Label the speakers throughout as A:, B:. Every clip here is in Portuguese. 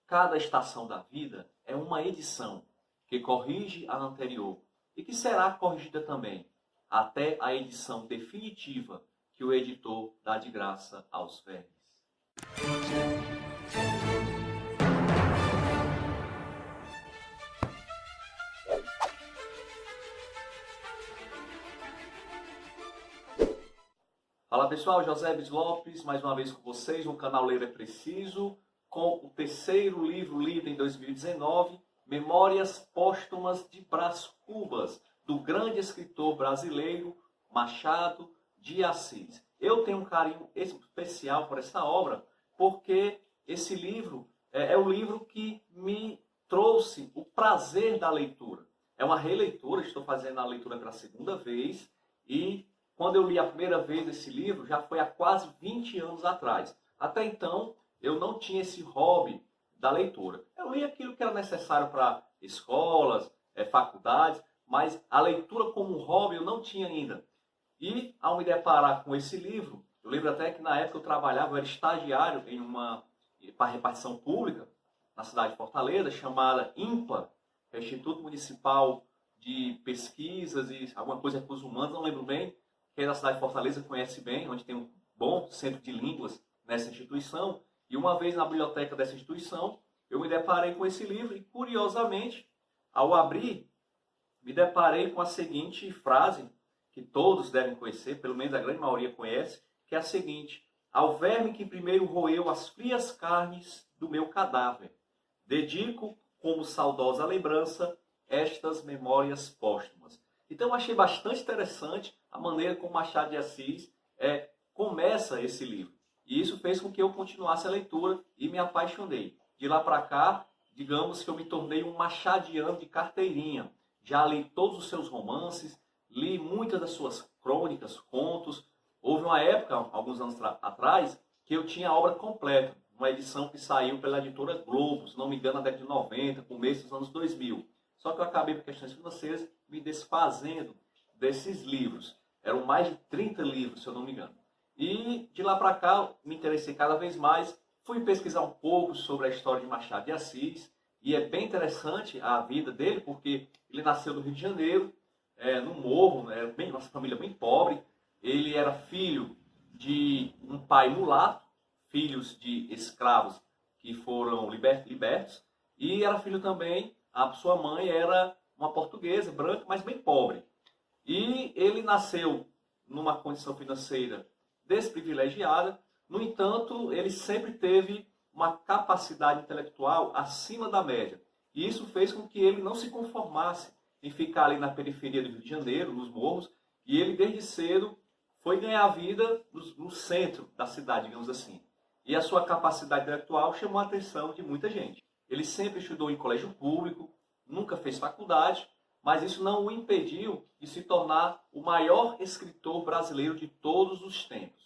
A: cada estação da vida é uma edição que corrige a anterior e que será corrigida também, até a edição definitiva que o editor dá de graça aos vermes. Fala pessoal, José Bis Lopes, mais uma vez com vocês no canal Ler é Preciso, com o terceiro livro lido em 2019, Memórias Póstumas de Brás Cubas, do grande escritor brasileiro Machado de Assis. Eu tenho um carinho especial por essa obra, porque esse livro é o livro que me trouxe o prazer da leitura. É uma releitura, estou fazendo a leitura pela segunda vez, e quando eu li a primeira vez esse livro, já foi há quase 20 anos atrás. Até então, eu não tinha esse hobby da leitura. Eu li aquilo que era necessário para escolas, faculdades, mas a leitura como um hobby eu não tinha ainda. E, ao me deparar com esse livro, eu lembro até que na época eu trabalhava, eu era estagiário em uma repartição pública, na cidade de Fortaleza, chamada INPA, Instituto Municipal de Pesquisas e alguma coisa de Recursos Humanos, não lembro bem. Quem é da cidade de Fortaleza conhece bem, onde tem um bom centro de línguas nessa instituição. E uma vez na biblioteca dessa instituição, eu me deparei com esse livro e, curiosamente, ao abrir, me deparei com a seguinte frase, que todos devem conhecer, pelo menos a grande maioria conhece, que é a seguinte: ao verme que primeiro roeu as frias carnes do meu cadáver, dedico, como saudosa lembrança, estas memórias póstumas. Então eu achei bastante interessante a maneira como Machado de Assis começa esse livro. E isso fez com que eu continuasse a leitura e me apaixonei. De lá para cá, digamos que eu me tornei um machadiano de carteirinha. Já li todos os seus romances, li muitas das suas crônicas, contos. Houve uma época, alguns anos atrás, que eu tinha a obra completa. Uma edição que saiu pela editora Globo, se não me engano, na década de 90, começo dos anos 2000. Só que eu acabei, por questões financeiras, me desfazendo desses livros. Eram mais de 30 livros, se eu não me engano. E de lá para cá, me interessei cada vez mais. Fui pesquisar um pouco sobre a história de Machado de Assis. E é bem interessante a vida dele, porque ele nasceu no Rio de Janeiro, no morro, nossa família bem pobre. Ele era filho de um pai mulato, filhos de escravos que foram libertos. E era filho também, a sua mãe era uma portuguesa, branca, mas bem pobre. E ele nasceu numa condição financeira desprivilegiada. No entanto, ele sempre teve uma capacidade intelectual acima da média. E isso fez com que ele não se conformasse em ficar ali na periferia do Rio de Janeiro, nos morros. E ele, desde cedo, foi ganhar a vida no centro da cidade, digamos assim. E a sua capacidade intelectual chamou a atenção de muita gente. Ele sempre estudou em colégio público, nunca fez faculdade, mas isso não o impediu de se tornar o maior escritor brasileiro de todos os tempos.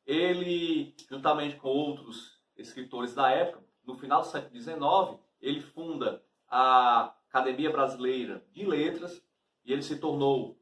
A: Ele, juntamente com outros escritores da época, no final do século XIX, ele funda a Academia Brasileira de Letras e ele se tornou,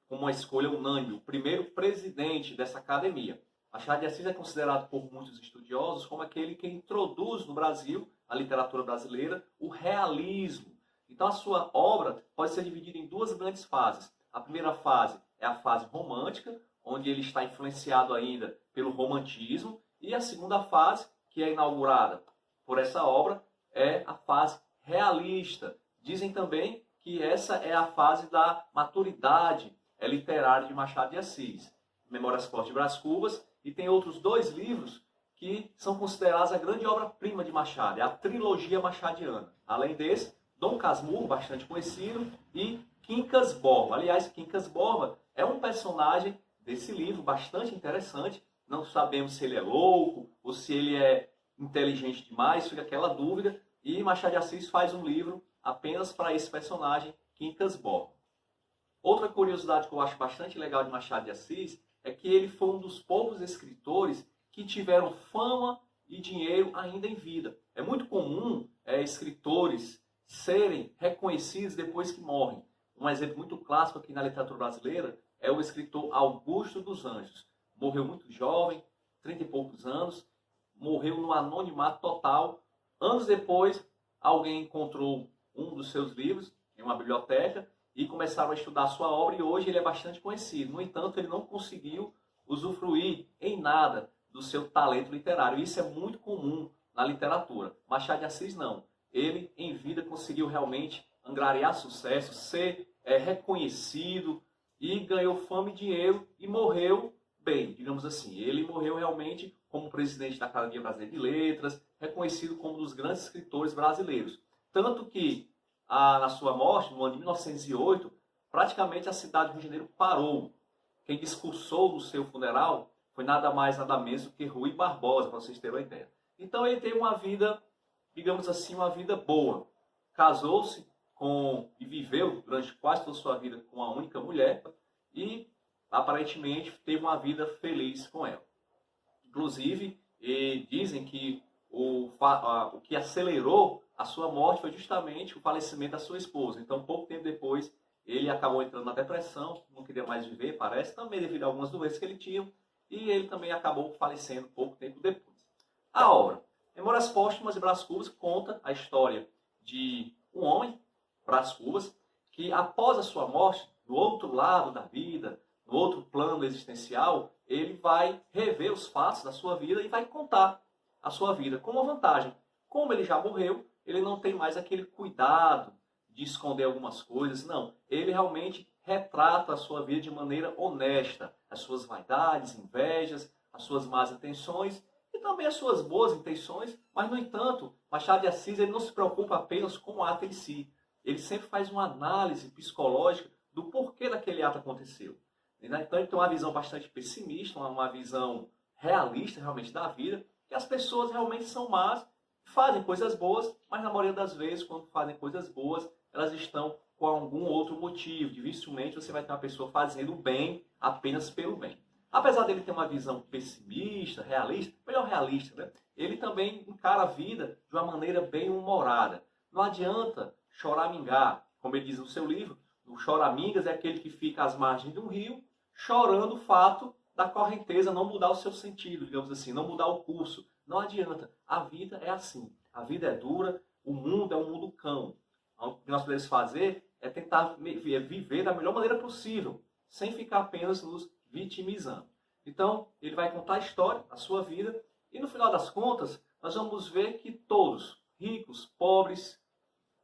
A: com uma escolha unânime, o primeiro presidente dessa academia. Machado de Assis é considerado por muitos estudiosos como aquele que introduz no Brasil, a literatura brasileira, o realismo. Então a sua obra pode ser dividida em duas grandes fases. A primeira fase é a fase romântica, onde ele está influenciado ainda pelo romantismo. E a segunda fase, que é inaugurada por essa obra, é a fase realista. Dizem também que essa é a fase da maturidade literária de Machado de Assis. Memórias Póstumas de Brás Cubas, e tem outros dois livros que são considerados a grande obra-prima de Machado, é a trilogia machadiana. Além desse, Dom Casmurro, bastante conhecido, e Quincas Borba. Aliás, Quincas Borba é um personagem desse livro bastante interessante. Não sabemos se ele é louco ou se ele é inteligente demais, fica aquela dúvida. E Machado de Assis faz um livro apenas para esse personagem, Quincas Borba. Outra curiosidade que eu acho bastante legal de Machado de Assis é que ele foi um dos poucos escritores que tiveram fama e dinheiro ainda em vida. É muito comum escritores serem reconhecidos depois que morrem. Um exemplo muito clássico aqui na literatura brasileira é o escritor Augusto dos Anjos. Morreu muito jovem, 30 e poucos anos, morreu no anonimato total. Anos depois, alguém encontrou um dos seus livros em uma biblioteca e começaram a estudar a sua obra, e hoje ele é bastante conhecido. No entanto, ele não conseguiu usufruir em nada do seu talento literário. Isso é muito comum na literatura. Machado de Assis não. Ele, em vida, conseguiu realmente angariar sucesso, ser reconhecido e ganhou fama e dinheiro e morreu bem, digamos assim. Ele morreu realmente como presidente da Academia Brasileira de Letras, reconhecido como um dos grandes escritores brasileiros. Tanto que, na sua morte, no ano de 1908, praticamente a cidade do Rio de Janeiro parou. Quem discursou no seu funeral foi nada mais, nada menos do que Rui Barbosa, para vocês terem uma ideia. Então ele teve uma vida, digamos assim, uma vida boa. Casou-se e viveu durante quase toda a sua vida com uma única mulher e aparentemente teve uma vida feliz com ela. Inclusive, dizem que o que acelerou a sua morte foi justamente o falecimento da sua esposa. Então, pouco tempo depois, ele acabou entrando na depressão, não queria mais viver, parece, também devido a algumas doenças que ele tinha, e ele também acabou falecendo pouco tempo depois. A obra Memórias Póstumas de Brás Cubas conta a história de um homem, Brás Cubas, que após a sua morte, do outro lado da vida, no outro plano existencial, ele vai rever os fatos da sua vida e vai contar a sua vida com uma vantagem. Como ele já morreu, ele não tem mais aquele cuidado de esconder algumas coisas, não. Ele realmente retrata a sua vida de maneira honesta, as suas vaidades, invejas, as suas más intenções e também as suas boas intenções, mas, no entanto, Machado de Assis ele não se preocupa apenas com o ato em si. Ele sempre faz uma análise psicológica do porquê daquele ato aconteceu. Então ele tem uma visão bastante pessimista, uma visão realista realmente da vida, que as pessoas realmente são más, fazem coisas boas, mas na maioria das vezes, quando fazem coisas boas, elas estão com algum outro motivo. Dificilmente você vai ter uma pessoa fazendo o bem apenas pelo bem. Apesar dele ter uma visão pessimista, realista, melhor realista, né? Ele também encara a vida de uma maneira bem humorada. Não adianta choramingar, como ele diz no seu livro, o choramingas é aquele que fica às margens de um rio, chorando o fato da correnteza não mudar o seu sentido, digamos assim, não mudar o curso. Não adianta. A vida é assim. A vida é dura, o mundo é um mundo cão. O que nós podemos fazer é tentar viver da melhor maneira possível, sem ficar apenas nos vitimizando. Então, ele vai contar a história, a sua vida, e no final das contas, nós vamos ver que todos, ricos, pobres,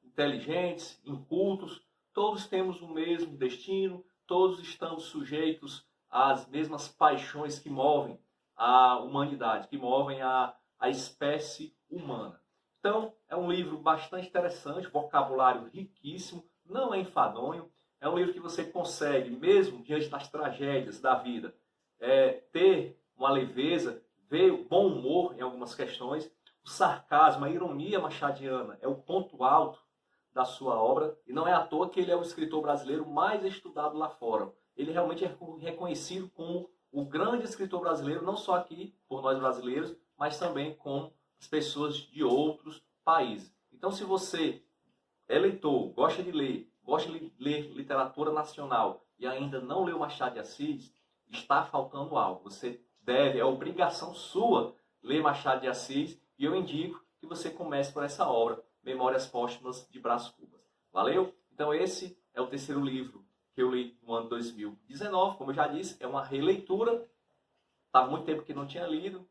A: inteligentes, incultos, todos temos o mesmo destino, todos estamos sujeitos às mesmas paixões que movem a humanidade, que movem a espécie humana. Então, é um livro bastante interessante, vocabulário riquíssimo, não é enfadonho, é um livro que você consegue, mesmo diante das tragédias da vida, ter uma leveza, ver o bom humor em algumas questões, o sarcasmo, a ironia machadiana é o ponto alto da sua obra, e não é à toa que ele é o escritor brasileiro mais estudado lá fora. Ele realmente é reconhecido como o grande escritor brasileiro, não só aqui, por nós brasileiros, mas também com as pessoas de outros países. Então, se você é leitor, gosta de ler literatura nacional e ainda não leu Machado de Assis, está faltando algo. Você deve, é obrigação sua, ler Machado de Assis, e eu indico que você comece por essa obra, Memórias Póstumas de Brás Cubas. Valeu? Então esse é o terceiro livro que eu li no ano 2019. Como eu já disse, é uma releitura. Estava muito tempo que não tinha lido.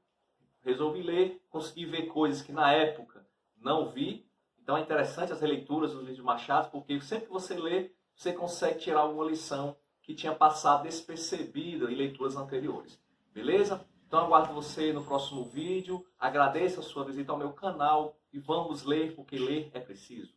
A: Resolvi ler, consegui ver coisas que na época não vi. Então é interessante as releituras dos livros de Machado, porque sempre que você lê, você consegue tirar alguma lição que tinha passado despercebida em leituras anteriores. Beleza? Então aguardo você no próximo vídeo. Agradeço a sua visita ao meu canal e vamos ler, porque ler é preciso.